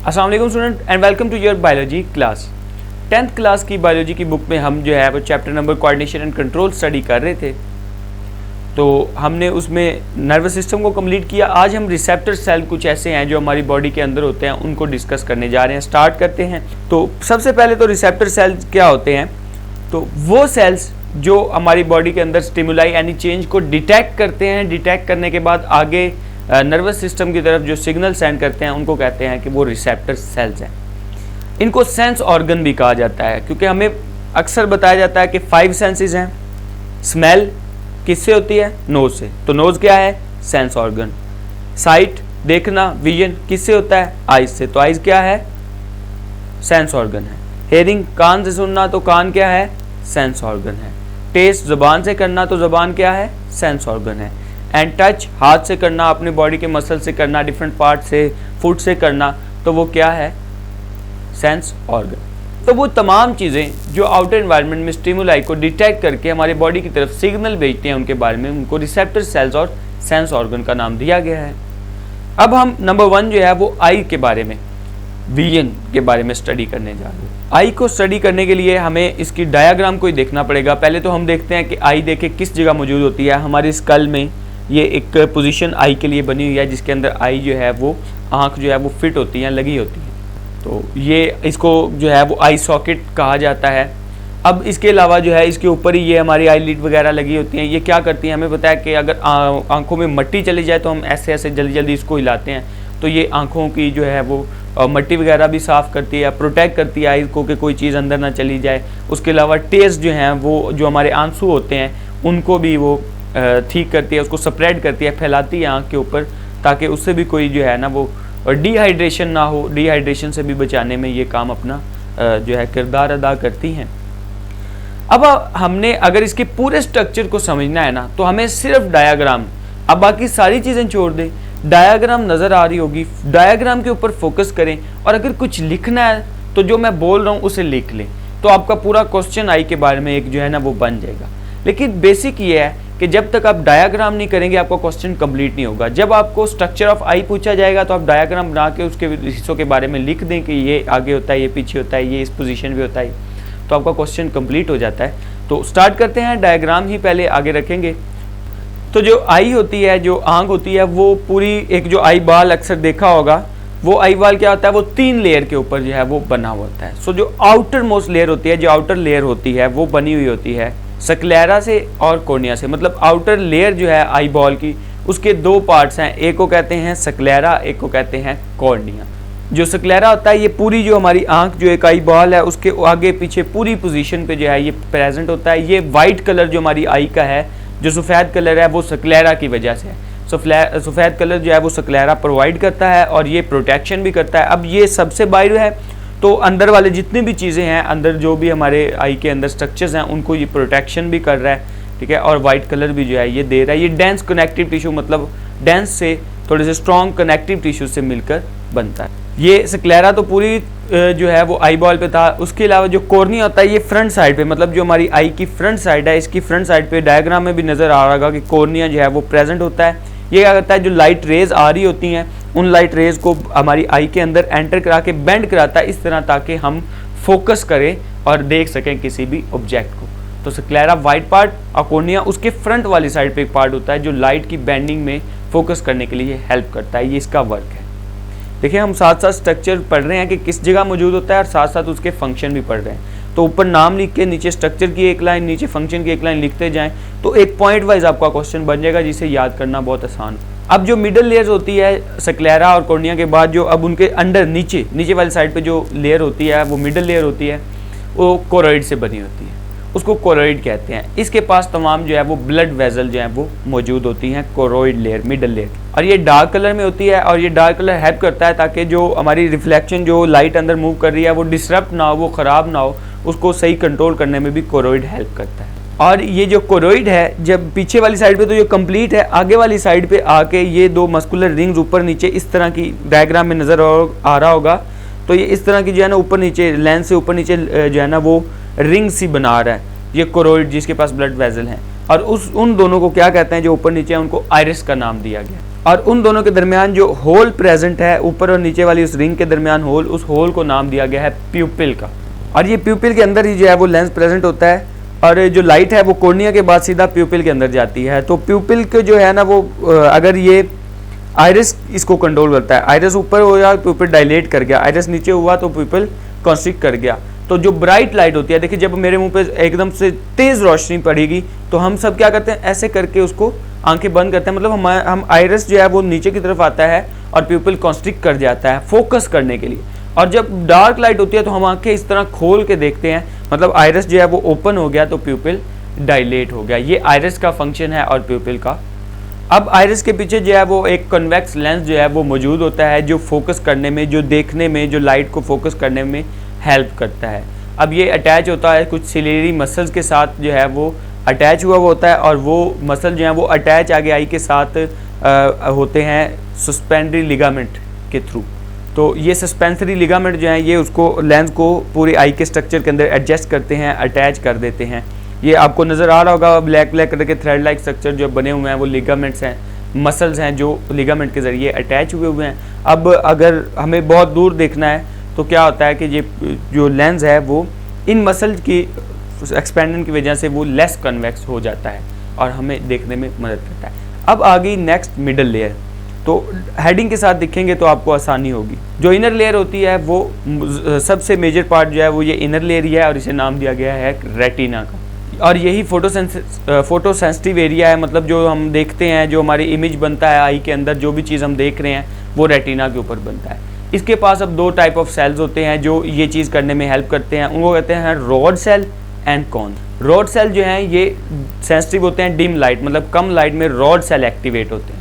अस्सलाम वालेकुम student and welcome to your biology class. 10th class की बायोलॉजी की बुक में हम जो है वो chapter number coordination and control study कर रहे थे। तो हमने उसमें नर्वस सिस्टम को कंप्लीट किया। आज हम रिसेप्टर सेल कुछ ऐसे हैं जो हमारी बॉडी के अंदर होते हैं, उनको डिस्कस करने जा रहे हैं। स्टार्ट करते हैं। तो सबसे पहले तो रिसेप्टर सेल्स क्या होते हैं? तो वो सेल्स जो हमारी बॉडी के अंदर स्टिमुलाई यानी चेंज को डिटेक्ट करते हैं। डिटेक्ट करने के बाद आगे नर्वस सिस्टम की तरफ जो सिग्नल सेंड करते हैं उनको कहते हैं कि वो रिसेप्टर सेल्स हैं। इनको सेंस ऑर्गन भी कहा जाता है, क्योंकि हमें अक्सर बताया जाता है कि 5 सेंसेस हैं। स्मेल किससे होती है? नोज से। तो नोज क्या है? Sense organ. साइट देखना, विजन किससे होता है? आइज से। तो आइज क्या है? सेंस ऑर्गन है। हेयरिंग कान से सुनना, तो कान क्या है? सेंस ऑर्गन है। टेस्ट जुबान से करना, तो जुबान क्या है? सेंस ऑर्गन है। एंड टच हाथ से करना, अपने बॉडी के मसल से करना, डिफरेंट पार्ट से, फुट से करना, तो वो क्या है? Sense organ. तो वो तमाम चीज़ें जो आउटर एनवायरनमेंट में स्टिमुलाई को डिटेक्ट करके हमारे बॉडी की तरफ सिग्नल भेजते हैं, उनके बारे में उनको रिसेप्टर सेल्स और सेंस ऑर्गन का नाम दिया गया है। अब हम नंबर 1 जो है वो आई के बारे में, विजन के बारे में स्टडी करने जा रहे हैं। आई को स्टडी करने के लिए हमें इसकी डायग्राम को ही देखना पड़ेगा। पहले तो हम देखते हैं कि आई देखे किस जगह मौजूद होती है। हमारी स्कल में ये एक पोजीशन आई के लिए बनी हुई है, जिसके अंदर आई जो है वो आँख जो है वो फिट होती है, लगी होती है। तो ये इसको जो है वो आई सॉकेट कहा जाता है। अब इसके अलावा जो है इसके ऊपर ही ये हमारी आई लिड वगैरह लगी होती हैं। ये क्या करती हैं? हमें पता है कि अगर आँखों में मट्टी चली जाए तो हम ऐसे ऐसे जल्दी जल्दी इसको हिलाते हैं, तो ये आँखों की जो है वो मट्टी वगैरह भी साफ़ करती है, प्रोटेक्ट करती है आई को कि कोई चीज़ अंदर ना चली जाए। उसके अलावा टेस्ट जो हैं वो जो हमारे आंसू होते हैं उनको भी वो ठीक करती है, उसको स्प्रेड करती है, फैलाती है आँख के ऊपर, ताकि उससे भी कोई जो है ना वो डिहाइड्रेशन ना हो। डिहाइड्रेशन से भी बचाने में ये काम अपना जो है किरदार अदा करती हैं। अब हमने अगर इसके पूरे स्ट्रक्चर को समझना है ना, तो हमें सिर्फ डायग्राम, अब बाकी सारी चीज़ें छोड़ दें, डायग्राम नज़र आ रही होगी, डायग्राम के ऊपर फोकस करें, और अगर कुछ लिखना है तो जो मैं बोल रहा हूँ उसे लिख लें, तो आपका पूरा क्वेश्चन आई के बारे में एक जो है ना वो बन जाएगा। लेकिन बेसिक ये है कि जब तक आप डायग्राम नहीं करेंगे आपका क्वेश्चन कंप्लीट नहीं होगा। जब आपको स्ट्रक्चर ऑफ आई पूछा जाएगा तो आप डायग्राम बना के उसके हिस्सों के बारे में लिख दें कि ये आगे होता है, ये पीछे होता है, ये इस पोजीशन पे होता है, तो आपका क्वेश्चन कंप्लीट हो जाता है। तो स्टार्ट करते हैं। डायग्राम ही पहले आगे रखेंगे। तो जो आई होती है, जो आँख होती है, वो पूरी एक जो आई बाल अक्सर देखा होगा, वो आई बाल क्या होता है? वो 3 लेयर के ऊपर जो है वो बना हुआ होता है। सो जो आउटर मोस्ट लेयर होती है, जो आउटर लेयर होती है वो बनी हुई होती है स्क्लेरा से और कॉर्निया से। मतलब आउटर लेयर जो है आई बॉल की, उसके 2 पार्ट्स हैं, एक को कहते हैं स्क्लेरा, एक को कहते हैं कॉर्निया। जो स्क्लेरा होता है ये पूरी जो हमारी आंख जो एक आई बॉल है उसके आगे पीछे पूरी पोजीशन पे जो है ये प्रेजेंट होता है। ये वाइट कलर जो हमारी आई का है, जो सफ़ेद कलर है, वो स्क्लेरा की वजह से है। सफ़ेद कलर जो है वो स्क्लेरा प्रोवाइड करता है और ये प्रोटेक्शन भी करता है। अब ये सबसे बाहर है, तो अंदर वाले जितनी भी चीज़ें हैं, अंदर जो भी हमारे आई के अंदर स्ट्रक्चर्स हैं, उनको ये प्रोटेक्शन भी कर रहा है, ठीक है। और वाइट कलर भी जो है ये दे रहा है। ये डेंस कनेक्टिव टिश्यू, मतलब डेंस से थोड़े से स्ट्रॉन्ग कनेक्टिव टिश्यू से मिलकर बनता है। ये स्क्लेरा तो पूरी जो है वो आई बॉल पे था। उसके अलावा जो कॉर्निया होता है ये फ्रंट साइड पे, मतलब जो हमारी आई की फ्रंट साइड है, इसकी फ्रंट साइड पे डायग्राम में भी नज़र आ रहा होगा कि कॉर्निया जो है वो प्रेजेंट होता है। ये क्या करता है? जो लाइट रेज आ रही होती हैं उन लाइट रेज को हमारी आई के अंदर एंटर करा के बेंड कराता है इस तरह, ताकि हम फोकस करें और देख सकें किसी भी ऑब्जेक्ट को। तो स्क्लेरा वाइट पार्ट और कॉर्निया उसके फ्रंट वाली साइड पे एक पार्ट होता है जो लाइट की बेंडिंग में फोकस करने के लिए हेल्प करता है। ये इसका वर्क है। देखिए हम साथ साथ स्ट्रक्चर पढ़ रहे हैं कि किस जगह मौजूद होता है और साथ साथ उसके फंक्शन भी पढ़ रहे हैं। तो ऊपर नाम लिख के नीचे स्ट्रक्चर की एक लाइन, नीचे फंक्शन की एक लाइन लिखते जाएं, तो एक पॉइंट वाइज आपका क्वेश्चन बन जाएगा, जिसे याद करना बहुत आसान। अब जो मिडल लेयर्स होती है स्क्लेरा और कॉर्निया के बाद, जो अब उनके अंडर नीचे वाली साइड पे जो लेयर होती है वो मिडल लेयर होती है, वो कोरोइड से बनी होती है, उसको कोरोइड कहते हैं। इसके पास तमाम जो है वो ब्लड वेजल जो है वो मौजूद होती हैं, कोरोइड लेयर, मिडल लेयर। और ये डार्क कलर में होती है, और ये डार्क कलर हेल्प करता है ताकि जो हमारी रिफ्लेक्शन, जो लाइट अंदर मूव कर रही है, वो डिसरप्ट ना हो, वो ख़राब ना हो, उसको सही कंट्रोल करने में भी कोरोइड हेल्प करता है। और ये जो कोरोइड है, जब पीछे वाली साइड पे तो ये कंप्लीट है, आगे वाली साइड पे आके ये 2 मस्कुलर रिंग्स ऊपर नीचे इस तरह की डायग्राम में नज़र आ रहा होगा। तो ये इस तरह की जो है ना ऊपर नीचे लेंस से ऊपर नीचे जो है ना वो रिंग सी बना रहा है, ये कोरोइड जिसके पास ब्लड वेजल हैं। और उन दोनों को क्या कहते हैं जो ऊपर नीचे हैं, उनको आइरिस का नाम दिया गया। और उन दोनों के दरमियान जो होल प्रेजेंट है, ऊपर और नीचे वाली उस रिंग के दरमियान होल, उस होल को नाम दिया गया है प्यूपिल का। और ये प्यूपिल के अंदर ही जो है वो लेंस प्रेजेंट होता है, और जो लाइट है वो कॉर्निया के बाद सीधा प्यूपिल के अंदर जाती है। तो प्यूपिल के जो है ना वो अगर ये आइरिस इसको कंट्रोल करता है, आइरिस ऊपर हो गया प्यूपिल डायलेट कर गया, आइरिस नीचे हुआ तो प्यूपिल कॉन्स्ट्रिक्ट कर गया। तो जो ब्राइट लाइट होती है, देखिए जब मेरे मुंह पे एकदम से तेज रोशनी पड़ेगी तो हम सब क्या करते हैं, ऐसे करके उसको आंखें बंद करते हैं, मतलब हम आइरिस जो है वो नीचे की तरफ आता है और प्यूपिल कॉन्स्ट्रिक्ट कर जाता है फोकस करने के लिए। और जब डार्क लाइट होती है तो हम आंखें इस तरह खोल के देखते हैं, मतलब आइरिस जो है वो ओपन हो गया तो प्यूपिल डायलेट हो गया। ये आइरिस का फंक्शन है और प्यूपिल का। अब आइरिस के पीछे जो है वो एक कन्वेक्स लेंस जो है वो मौजूद होता है, जो फोकस करने में, जो देखने में, जो लाइट को फोकस करने में हेल्प करता है। अब ये अटैच होता है कुछ सिलेरी मसल्स के साथ, जो है वो अटैच हुआ होता है, और वो मसल जो है वो अटैच आगे आई के साथ होते हैं सस्पेंडरी लिगामेंट के थ्रू। तो ये सस्पेंसरी लिगामेंट जो है ये उसको लेंस को पूरी आई के स्ट्रक्चर के अंदर एडजस्ट करते हैं, अटैच कर देते हैं। ये आपको नज़र आ रहा होगा ब्लैक ब्लैक कलर के थ्रेड लाइक स्ट्रक्चर जो बने हुए हैं वो लिगामेंट्स हैं, मसल्स हैं जो लिगामेंट के ज़रिए अटैच हुए हैं। अब अगर हमें बहुत दूर देखना है तो क्या होता है कि ये जो लेंस है वो इन मसल की एक्सपेंडन की वजह से वो लेस कन्वेक्स हो जाता है और हमें देखने में मदद करता है। अब आ गई नेक्स्ट मिडल लेयर, तो हेडिंग के साथ दिखेंगे तो आपको आसानी होगी। जो इनर लेयर होती है वो सबसे मेजर पार्ट जो है वो ये इनर लेयर ही है, और इसे नाम दिया गया है रेटिना का। और यही फोटो सेंसिटिव एरिया है, मतलब जो हम देखते हैं, जो हमारी इमेज बनता है आई के अंदर, जो भी चीज़ हम देख रहे हैं वो रेटिना के ऊपर बनता है। इसके पास अब दो टाइप ऑफ सेल्स होते हैं जो ये चीज़ करने में हेल्प करते हैं, उनको कहते हैं rod cell and cone. Rod cell जो हैं ये सेंसिटिव होते हैं डिम लाइट, मतलब कम लाइट में रॉड सेल एक्टिवेट होते हैं,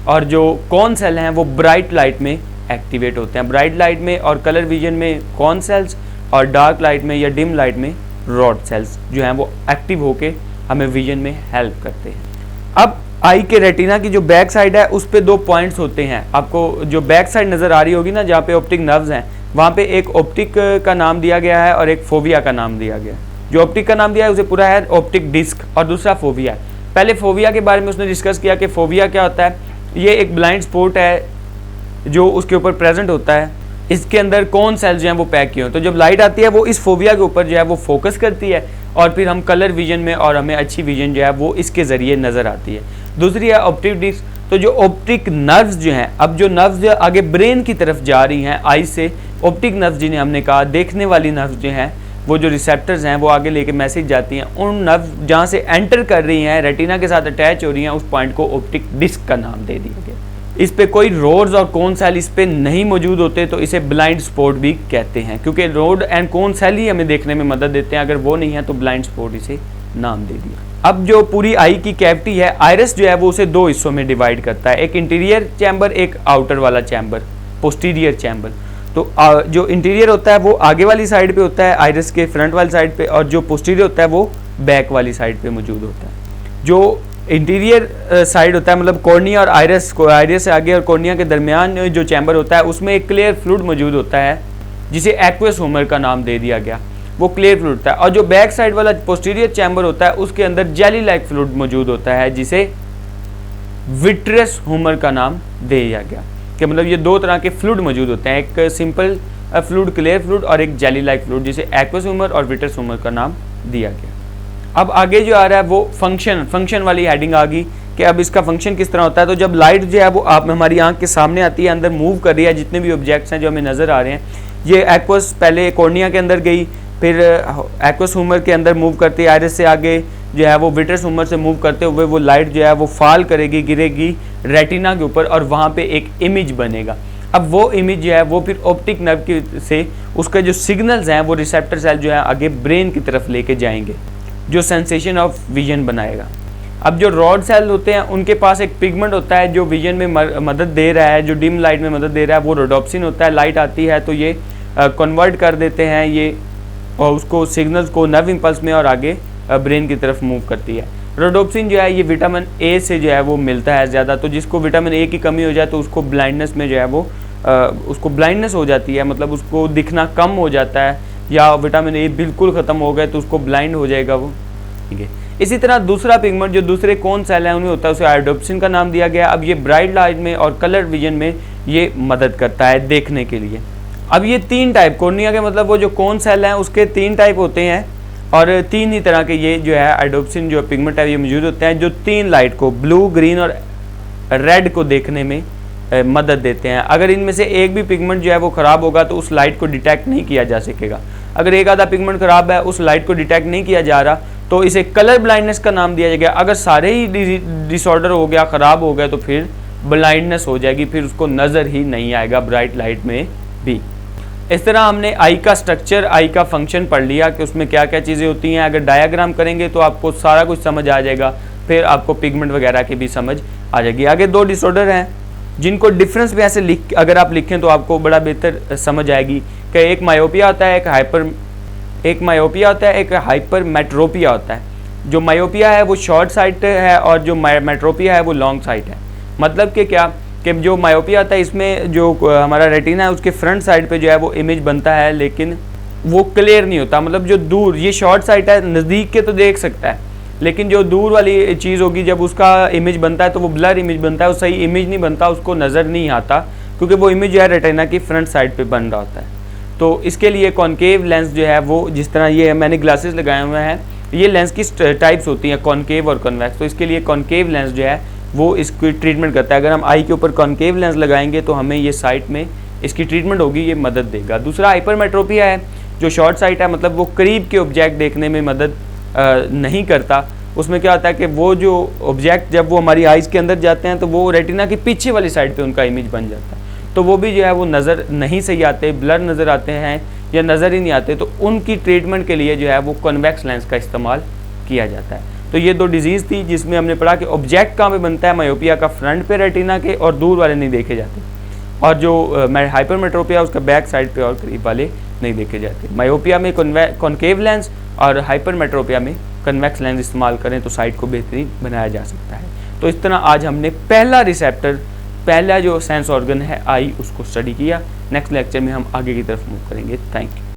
और जो कॉन सेल हैं वो ब्राइट लाइट में एक्टिवेट होते हैं। ब्राइट लाइट में और कलर विजन में कॉन सेल्स, और डार्क लाइट में या डिम लाइट में रॉड सेल्स जो हैं वो एक्टिव होके हमें विजन में हेल्प करते हैं। अब आई के रेटिना की जो बैक साइड है उस पे दो पॉइंट्स होते हैं, आपको जो बैक साइड नज़र आ रही होगी ना जहाँ पे ऑप्टिक नर्व्स हैं, वहाँ पे एक ऑप्टिक का नाम दिया गया है और एक फोविया का नाम दिया गया है। जो ऑप्टिक का नाम दिया है उसे पूरा है ऑप्टिक डिस्क, और दूसरा फोविया है। पहले फोविया के बारे में उसने डिस्कस किया कि फोविया क्या होता है। ये एक ब्लाइंड स्पॉट है जो उसके ऊपर प्रेजेंट होता है, इसके अंदर कौन सेल्स जो हैं वो पैक किए हों, तो जब लाइट आती है वो इस फोविया के ऊपर जो है वो फोकस करती है, और फिर हम कलर विजन में और हमें अच्छी विजन जो है वो इसके ज़रिए नज़र आती है। दूसरी है ऑप्टिक डिस्क। तो जो ऑप्टिक नर्व्स जो हैं, अब जो नर्व्स जो आगे ब्रेन की तरफ जा रही हैं आई से, ऑप्टिक नर्व्स जिन्हें हमने कहा देखने वाली नर्व्स जो हैं, वो जो रिसेप्टर्स हैं वो आगे लेके मैसेज जाती हैं, उन नर्व्स जहाँ से एंटर कर रही हैं, रेटिना के साथ अटैच हो रही हैं, उस पॉइंट को ऑप्टिक डिस्क का नाम दे दिया गया। इस पे कोई रोड्स और कोन सेल इस पे नहीं मौजूद होते तो इसे ब्लाइंड स्पॉट भी कहते हैं, क्योंकि रोड एंड कोन सेल ही हमें देखने में मदद देते हैं, अगर वो नहीं है तो ब्लाइंड स्पॉट इसे नाम दे दिया। अब जो पूरी आई की कैविटी है, आइरिस जो है वो उसे दो हिस्सों में डिवाइड करता है, एक इंटीरियर चैम्बर, एक आउटर वाला चैम्बर, पोस्टीरियर चैम्बर। तो जो इंटीरियर होता है वो आगे वाली साइड पे होता है आइरिस के फ्रंट वाली साइड पे, और जो पोस्टीरियर होता है वो बैक वाली साइड पे मौजूद होता है। जो इंटीरियर साइड होता है, मतलब कॉर्निया और आइरिस को, आइरिस से आगे और कॉर्निया के दरमियान जो चैम्बर होता है उसमें एक क्लियर फ्लूइड मौजूद होता है जिसे एक्वस ह्यूमर का नाम दे दिया गया, वो क्लियर फ्लूइड होता है। और जो बैक साइड वाला पोस्टीरियर चैम्बर होता है उसके अंदर जेली लाइक फ्लूइड मौजूद होता है जिसे विट्रस ह्यूमर का नाम दे दिया गया, कि मतलब ये दो तरह के फ्लूइड मौजूद होते हैं, एक सिंपल फ्लूइड क्लियर फ्लूइड और एक जेली लाइक फ्लूइड, जिसे एक्वस ह्यूमर और विट्रस ह्यूमर का नाम दिया गया। अब आगे जो आ रहा है वो फंक्शन वाली हेडिंग आ गई कि अब इसका फंक्शन किस तरह होता है। तो जब लाइट जो है वो आप हमारी आंख के सामने आती है, अंदर मूव कर रही है, जितने भी ऑब्जेक्ट्स हैं जो हमें नज़र आ रहे हैं, ये एक्वस पहले कॉर्निया के अंदर गई, फिर एक्वस ह्यूमर के अंदर मूव करती है, आइरिस से आगे जो है वो विट्रस ह्यूमर से मूव करते हुए वो लाइट जो है वो फॉल करेगी, गिरेगी रेटिना के ऊपर, और वहाँ पे एक इमेज बनेगा। अब वो इमेज जो है वो फिर ऑप्टिक नर्व की से उसके जो सिग्नल्स हैं वो रिसेप्टर सेल जो है आगे ब्रेन की तरफ लेके जाएंगे, जो सेंसेशन ऑफ विजन बनाएगा। अब जो रॉड सेल होते हैं उनके पास एक पिगमेंट होता है जो विजन में मदद दे रहा है, जो डिम लाइट में मदद दे रहा है, वो रोडोप्सिन होता है। लाइट आती है तो ये कन्वर्ट कर देते हैं ये, और उसको सिग्नल्स को नर्व इम्पल्स में और आगे ब्रेन की तरफ मूव करती है। रोडोप्सिन जो है ये विटामिन ए से जो है वो मिलता है ज़्यादा, तो जिसको विटामिन ए की कमी हो जाए तो उसको ब्लाइंडनेस में जो है वो उसको ब्लाइंडनेस हो जाती है, मतलब उसको दिखना कम हो जाता है, या विटामिन ए बिल्कुल ख़त्म हो गए तो उसको ब्लाइंड हो जाएगा वो, ठीक है। इसी तरह दूसरा पिगमेंट जो दूसरे कौन सेल है उन्हें होता है, उसे आयोडोप्सिन का नाम दिया गया। अब ये ब्राइट लाइट में और कलर विजन में ये मदद करता है देखने के लिए। अब ये 3 टाइप, कॉर्निया के मतलब वो जो कौन सेल हैं उसके 3 टाइप होते हैं और 3 ही तरह के ये जो है आयोडोप्सिन जो पिगमेंट है ये मौजूद होते हैं, जो 3 लाइट को, ब्लू, ग्रीन और रेड को देखने में मदद देते हैं। अगर इनमें से एक भी पिगमेंट जो है वो ख़राब होगा तो उस लाइट को डिटेक्ट नहीं किया जा सकेगा। अगर एक आधा पिगमेंट ख़राब है, उस लाइट को डिटेक्ट नहीं किया जा रहा, तो इसे कलर ब्लाइंडनेस का नाम दिया जाएगा। अगर सारे ही डिसऑर्डर हो गया, ख़राब हो गया, तो फिर ब्लाइंडनेस हो जाएगी, फिर उसको नज़र ही नहीं आएगा ब्राइट लाइट में भी। इस तरह हमने आई का स्ट्रक्चर, आई का फंक्शन पढ़ लिया कि उसमें क्या क्या चीज़ें होती हैं। अगर डायग्राम करेंगे तो आपको सारा कुछ समझ आ जाएगा, फिर आपको पिगमेंट वगैरह की भी समझ आ जाएगी। आगे 2 डिसऑर्डर हैं जिनको डिफरेंस भी ऐसे अगर आप लिखें तो आपको बड़ा बेहतर समझ आएगी कि एक मायोपिया होता है, एक मायोपिया होता है, एक हाइपरमेट्रोपिया होता है। जो मायोपिया है वो शॉर्ट साइट है और जो मेट्रोपिया है वो लॉन्ग साइट है। मतलब कि क्या कि जो मायोपिया होता है इसमें जो हमारा रेटिना है उसके फ्रंट साइड पे जो है वो इमेज बनता है, लेकिन वो क्लियर नहीं होता। मतलब जो दूर, ये शॉर्ट साइट है, नज़दीक के तो देख सकता है, लेकिन जो दूर वाली चीज़ होगी जब उसका इमेज बनता है तो वो ब्लर इमेज बनता है, वो सही इमेज नहीं बनता, उसको नज़र नहीं आता, क्योंकि वो इमेज जो है रेटिना की फ्रंट साइड पे बन रहा होता है। तो इसके लिए कॉन्केव लेंस जो है वो, जिस तरह ये मैंने ग्लासेस लगाए हुए हैं, ये लेंस की टाइप्स होती हैं कॉन्केव और कन्वेक्स। तो इसके लिए कॉन्केव लेंस जो है वो इसकी ट्रीटमेंट करता है। अगर हम आई के ऊपर कॉन्केव लेंस लगाएंगे तो हमें ये साइट में इसकी ट्रीटमेंट होगी, ये मदद देगा। दूसरा हाइपरमेट्रोपिया है, जो शॉर्ट साइट है, मतलब वो करीब के ऑब्जेक्ट देखने में मदद नहीं करता। उसमें क्या होता है कि वो जो ऑब्जेक्ट जब वो हमारी आइज़ के अंदर जाते हैं तो वो रेटिना के पीछे वाली साइड पे उनका इमेज बन जाता है, तो वो भी जो है वो नज़र नहीं सही आते, ब्लर नज़र आते हैं या नज़र ही नहीं आते। तो उनकी ट्रीटमेंट के लिए जो है वो कन्वेक्स लेंस का इस्तेमाल किया जाता है। तो ये 2 डिजीज़ थी जिसमें हमने पढ़ा कि ऑब्जेक्ट कहाँ पे बनता है, मायोपिया का फ्रंट पे रेटिना के, और दूर वाले नहीं देखे जाते, और जो हाइपरमेट्रोपिया उसका बैक साइड पे और करीब वाले नहीं देखे जाते। मायोपिया में कॉन्केव लेंस और हाइपरमेट्रोपिया में कन्वेक्स लेंस इस्तेमाल करें तो साइट को बेहतरीन बनाया जा सकता है। तो इस तरह आज हमने पहला रिसेप्टर, पहला जो सेंस ऑर्गन है आई, उसको स्टडी किया। नेक्स्ट लेक्चर में हम आगे की तरफ मूव करेंगे। Thank you.